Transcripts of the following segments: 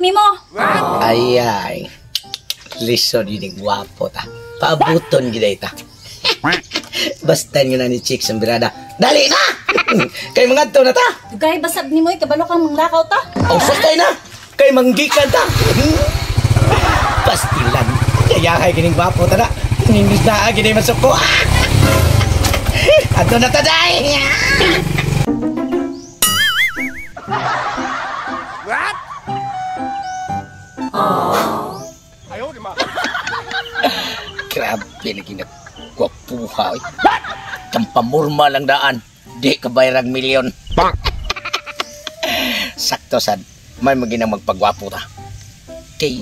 nimo. Ay. Lison yun gwapo ta. Paabuton gina ita. Basta nyo na ni Chicks ang birada. Dali na! Kay mga to na ta. Dugay basab nimo kabalo kang manglakaw ta. O sakay na. Kay manggikan ta. Pastilan. Kaya kay gining gwapo ta na. Ningis na gining masuko. Ato na ta day. What? Ayaw, di ma. Grabe na ginagwapuha. Kampamurma lang daan. Di kabayrang milyon. Sakto sad. May maginang magpagwapo ta. Kay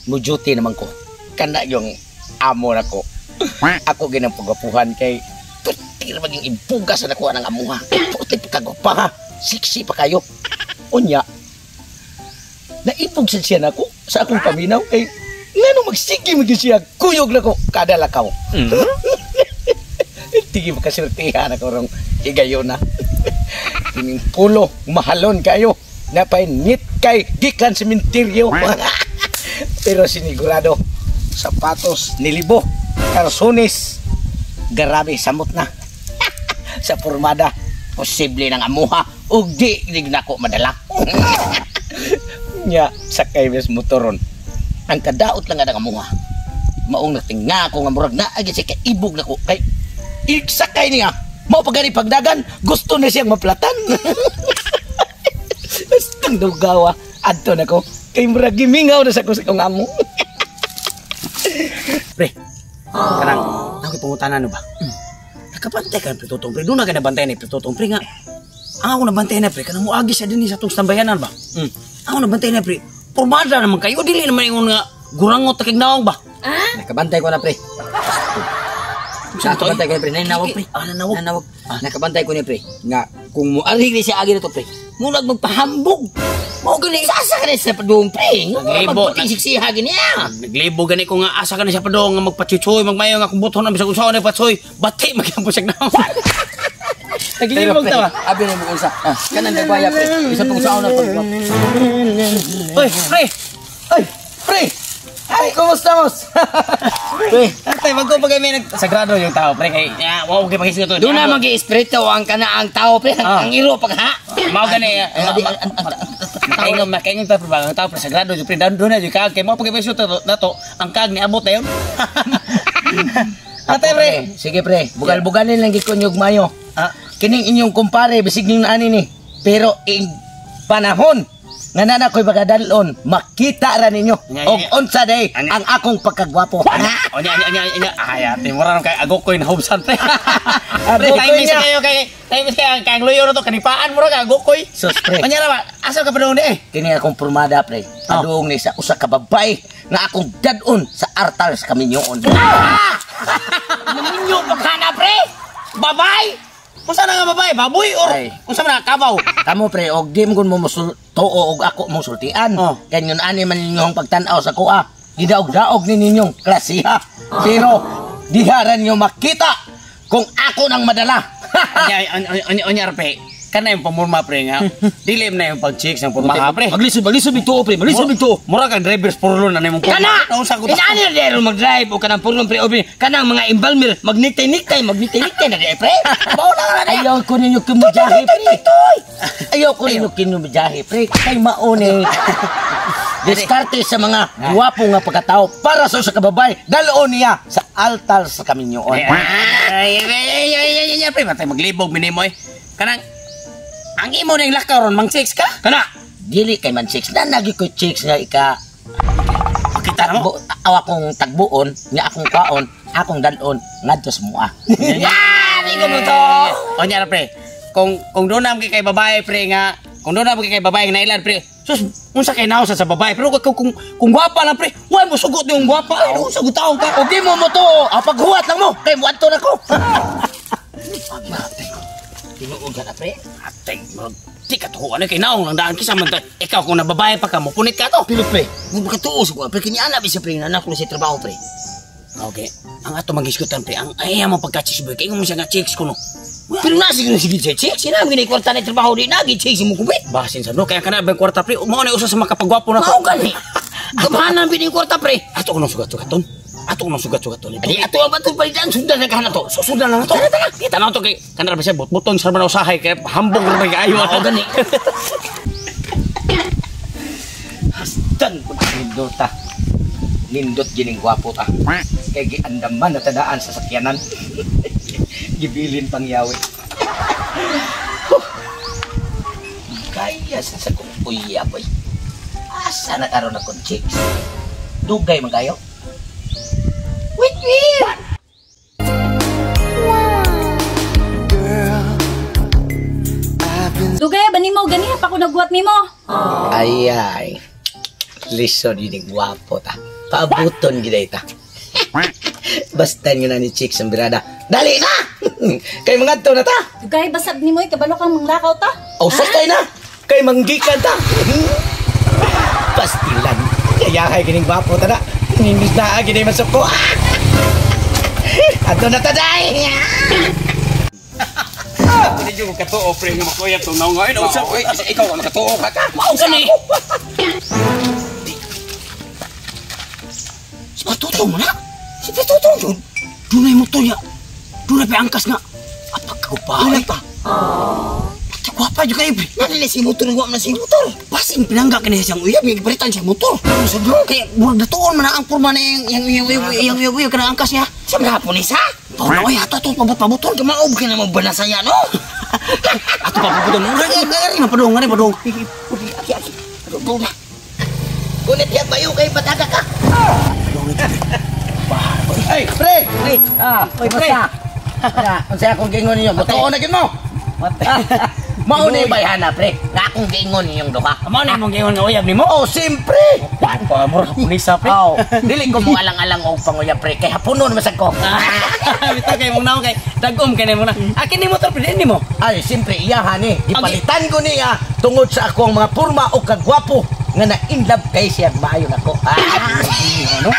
mujuti naman ko. Kana yung amo na ko. Ako ginang pagwapuhan kay puti na maging impugas na nakuha ng amuha. Puti pa kagwapa ha. Siksi pa kayo. Unya. Naipog siya na ko sa akong paminaw kay ngano magsige mo siya kuyog na ko kada lakaw. Tigi makasultihan ako rong higayon na. Kining pulo mahalon kayo napay nit kay gikan sementeryo. Pero sinigurado sapatos nilibo kalsones grabe samot na. Sa pormada posible nang amuha ug di nako madala. Nya sakay mes motoron ang kadaot lang nga amuha maong natinga ko nga murag na agi siya kaibog nako kay iksakay niya mao pagani pagdagan gusto na siyang maplatan. Astang dugawa adto nako kay murag gimingaw na sa kong amo. Pre kanang ako pangutanan no ba nakabantay ka pre Totong pre doon na ka nabantay ni pre Totong pre nga ako nabantay na pre kanang muagi siya din sa tong sambayanan ba. Ako nabantay na pre. Pormada naman kayo dili naman ingon nga gurangot ta kag nawang ba. Nakabantay ko na pre. Nakabantay ko na pre. Nanawag pre. Nanawag. Nakabantay ko na pre. Nga kung muarig ni siya agi na to pre. Munag magpahambog. Mao gani asa ka na sa padung pre. Naglibo siksiha gani ya. Naglibo gani ko nga asa ka na sa padung nga magpatsuchoy magmayo nga kubuton na bisag usaw na patsoy. Bati magyampo siya nawang. Naglibog ta ba? Abi na mo unsa. Kanan nagbaya pre. Isa tong usaw na pag. Oy, pre. Ay, pre. Ay, kumusta mos? Pre, tay magko pag may nagsagrado yung tao pre kay wa okay pakisig to. Doon na magi-espiritu ang kanaang tao pre. Ang iro pag ha. Mao gani. Makaingon ta pre ba ang tao pre sagrado yung pre doon na yung kag kay mao pag pakisig to nato ang kag ni abot na yun. Atay pre. Sige pre, bugal-bugalin lang gikonyog mayo. Kining inyong kumpare bisig ning ani ni. Pero ing panahon nga nana ko'y bagadalon makita ra ninyo og unsa day ang akong pagkagwapo. Onya ate mura kay agokoy na hubsan pre. Pre kay mis kayo kay ang loyo to kanipaan mura ka agokoy. Sus pre. Onya ra ba asa ka padung ni kini akong pormada pre. Padung ni sa usa ka babay nga akong dadon sa artal sa Kaminyoon. Kaminyo pa kana pre. Babay. Kusa na nga babay, baboy or kusa na kabaw. Kamo pre, og di mo mo tuo og ako mong sultian. Kanyon ani man ninyong pagtan-aw sa kuha. Gidaog-daog ni ninyong klasiha. Pero diharan niyo makita kung ako nang madala. Onyar pre, kana yung pamurma pre nga. Dilim na yung pag-chicks ng purma pre. Maglisod bito pre, maglisod bito. Mura kang drivers purlon na yung purma. Kana! Inaani na dero mag-drive o kanang purlon pre. Kanang mga imbalmir, magnitay-nitay na di pre. Ayaw ko ninyo kinubijahe pre. Ayaw ko ninyo kinubijahe pre. Kay maone. Diskarte sa mga guwapo nga pagkatao para sa kababay. Daloon niya sa altar sa Kaminyoon. Ay, pre, matay maglibog minimo eh. Kanang ang imo ning lakaw ron mang chicks ka? Kana? Dili kay man chicks. Nanagi ko chicks nga ika. Kita mo akong tagbuon, nga akong kaon, akong dalon ngadto sa mua. Yan, iko mo to. Onya pre. Kung doon na kay babae pre nga, kung doon na kay babae nga nailan pre. Sus, unsa kay nausa sa babae pero kung gwapa lang pre, way mo sugot yung gwapa. Ay, sugot taong ka. O di mo mo to. Paghuwat lang mo. Kay mo adto nako. Tinuod ka na pre? Atay, di ka tuho. Ano kay naong lang daan kisa man. Ikaw kung nababae pa ka mo, punit ka to. Pero pre, mo makatuos ko. Pre, kiniana bisa pre, nanak ko na si trabaho pre. Okay, ang ato mag-iskutan pre, ang ayaw mo pagka-chicks boy. Kaya mo siya nga chicks ko no. Pero nasi gini sige cek, sinabi gini kwarta na trabaho di nagi cek si mo kubit. Basin sa no kaya kana ba kwarta pre, mo na usa sa makapagwapo na Mao ko. gani. Gamahanan bini kwarta pre. Ato ko nang sugat-sugaton. Ato ko nang sugat-sugaton. Adi ato ang batul palitan sundan na kahana to. Susudan lang to. Kita na to kay kana ba siya butbuton sa man usahay kay hambog ra ba kaayo Mao gani. Hastan Nindot ta. Nindot gining gwapo ta. Kay giandaman na tadaan sa sakyanan. Gibilin pang yawi. Kaya sa sakong uya boy. Asa na karon akong chicks. Dugay magayo. Wait, wait. Dugay ba nimo gani pa ko nagbuhat nimo? Ay ay. Listen gining gwapo ta. Paabuton giday ta. Basta nyo na ni chicks ang birada. Dali na! Kay mga to na ta! Dugay basab nimo kabalo kang manglakaw ta? O sakay na! Kay manggikan ta! Pastilan! Kaya kay kining bapo ta na! Nimbis na agi na masok ko! Ato na ta day! Hindi ko katuo pre nga makoya to naw ngayon usap. Ikaw ang katuo ka ka! Mao gani. Si Patuto mo na! Si Patuto yun! Dunay mo to ya! Dunay pa angkas nga! At pagkagupahan pa! Pati guwapa dyan kayo! Nanila si motor ng na si motor! Basin pinangga ka niya siyang uyab! Yung ibaritan siyang motor! Ano sa doon? Kaya murag natuon man ang purma na yung uyab ka na angkas niya! Siya mga punis ha! Paula oy! Ato pabot-pabotol! Kamaob ka naman ba na saya no? Ato pabot-pabotol! Ngari na padong! Ngari padong! Aki! Padong na! Kunit yan ba yung kay pataga ka? Ay, pre! Pre! Oy, pre! Ang saya akong gingon ninyo. Matuon na gin mo! Mao na yung bayhana, pre. Nga akong gingon ninyong duha. Amo na imong gingon nga uyab nimo. Oh, siyempre! Pamor punisa pre. Oh, dili ko mo alang-alang og panguya, pre. Kaya hapunon masag ko. Bitaw kay mong naon kay dagom kay nimo na. Akin ni motor pre nimo. Ay, siyempre, iyahan eh. Ipalitan ko niya tungod sa akong mga purma o kagwapo nga na-inlove kay siya maayon ako. Ano?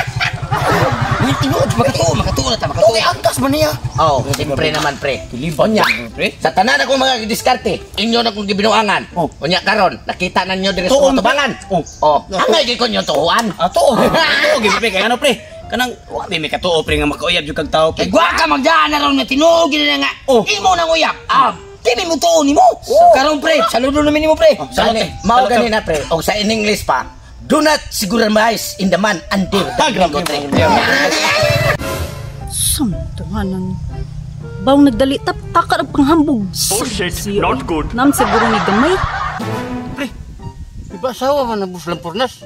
Tinuod, makatuo na ta, makatuo. Okay, angkas man niya. Oh, siyempre naman, pre. Kilibon Onya, pre. sa tanan akong mga diskarte, inyo na kong gibinuangan. Oh. Onya, karon, nakita na nyo din sa Tuon, mga tubangan. pre. Oh, angay gid ko nyo tuhuan. Ato. Ato gi pre kay ano pre. Kanang wa may katuo pre nga makauyab jud kag tao Kay pre. gwa ka magdaan na ron nga tinuog gid na nga. Oh. Imo nang uyap. Kini mo tuon nimo. Karon, pre, saludo namin nimo, pre. Salute. Mao Salute. ganina, pre. O sa in English pa, do not siguramize in the man until the Grabe. Samtuhanan. Bawang nagdali taka ang panghambog. Oh shit, not good. Nam siguro ni gamay. Pre, iba asawa man na buslang purnas.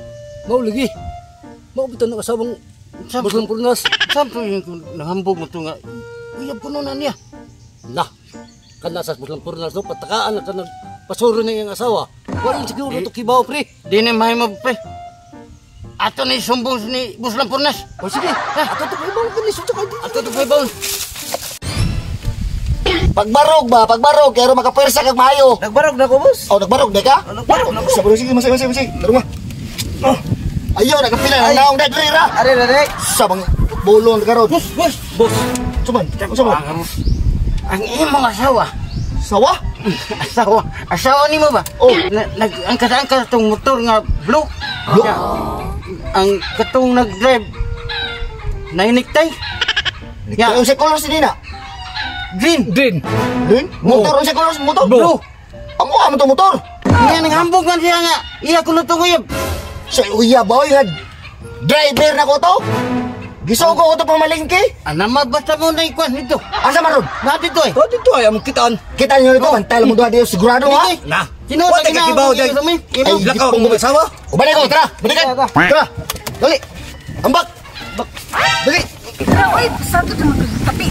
Mau lagi. Mau betul nak asawang buslang purnas. Sampai yung nahambog mo ito nga. Uyab ko na niya. Nah, kan nasa buslang purnas no, patakaan na ka pasuro na yung asawa. Walang siguro ito kibaw, pre. Di na mahay mo pre. Ato ni sumbong ni buslang purnas. O sige, ato ito kibaw ko ni suto kayo. Ato to kibaw. Pagbarog ba? Pagbarog kaya makapwersa kag maayo. Nagbarog na ko, boss. Oh, nagbarog di ka? Nagbarog na ko. Sige, masay. Daruma. Ayaw, nagapila na naong dagri ra. Are. Sabang bulong karon. Boss. Suman. Ang imong asawa. Sawa? Asawa ni mo ba? Oh. Nag-angkat tong motor nga blue. Blue? Ang katong nag-drive. Nainiktay. Ya, ang sa colors nina. Green. Din. Din? Motor, ang sa colors motor. Blue. Ang uha mo to motor. Nga nanghambog man siya nga. Iya ko na itong uyab. Sa uya boy, driver na ko to. Gisugo ko to pamalingke. Anama basta mo na ikwan nito. Asa maron? Na dito eh. Dito ay among kitaan. Kita niyo nito, antay mo duha diyo sigurado ha. Nah. Sino Wa sa ta kibaw dai. Ay, lakaw mo asawa. Ubalik ko, tara. Balikan. Tara. Dali. Ambak. Dali. Oy, sakto ta magtapi.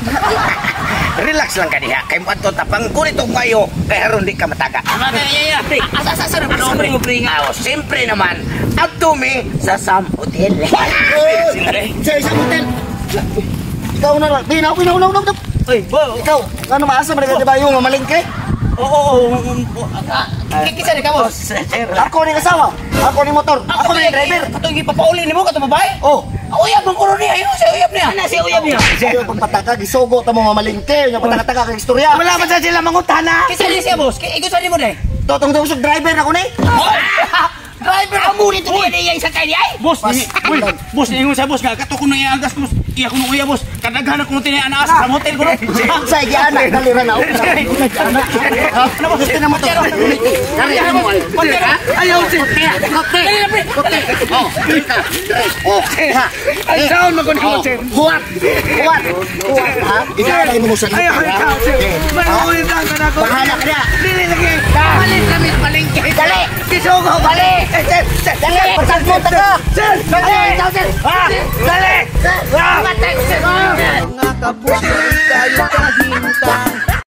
Relax lang ka diha. Kay mo ato tapang kunito kayo. Kay haron di ka mataga. Asa na ba Siyempre mo, pre, nga. Siyempre naman. Adto mi sa Sam Hotel. Sa isang hotel. Ikaw na lang. Pinaw. Uy, bo. Ikaw. Ano maasa ba ba yung mamalingke? Oo. Kikisa ni kamo. Ako ni kasawa. Ako ni motor. Ako ni driver. Katong ipapauli nimo katong babae? Oh, Uyab ang kuro niya. Ayun siya uyab niya. Ana si uyab niya. Sa'yo pagpataka, gisugo ta mo mamalingke. Yung pataka-taka kang istorya. Wala man sa sila mangutana. Kisa ni siya, boss. Ikaw sa mo na eh. Totong usog driver ako ni. Driver ang muli ito niya isang kaya niya eh. Boss, boss, ingon sa boss nga kato ko nang iagas boss. Iya ko nung uya boss. Kadaghan ako tinay anaas sa hotel ko. Sa igyan, dalira na ako. Ano ba gusto na mo to? Kaya mo. Ayaw si. Kote. Oh. Oh. Ha. Ay sound mo kun ko sir. Huwat. Huwat. Huwat ha. Ikalay mo sa Ayaw ikaw sir. Manuwi lang ka na ko. Bahala ka na. Dili lagi. Balik kami palengke. Dali. Kisugo balik. Dali. Pasag mo taga. Sir, dali. Dali. Matay. Mga kapuso, kayo kahintang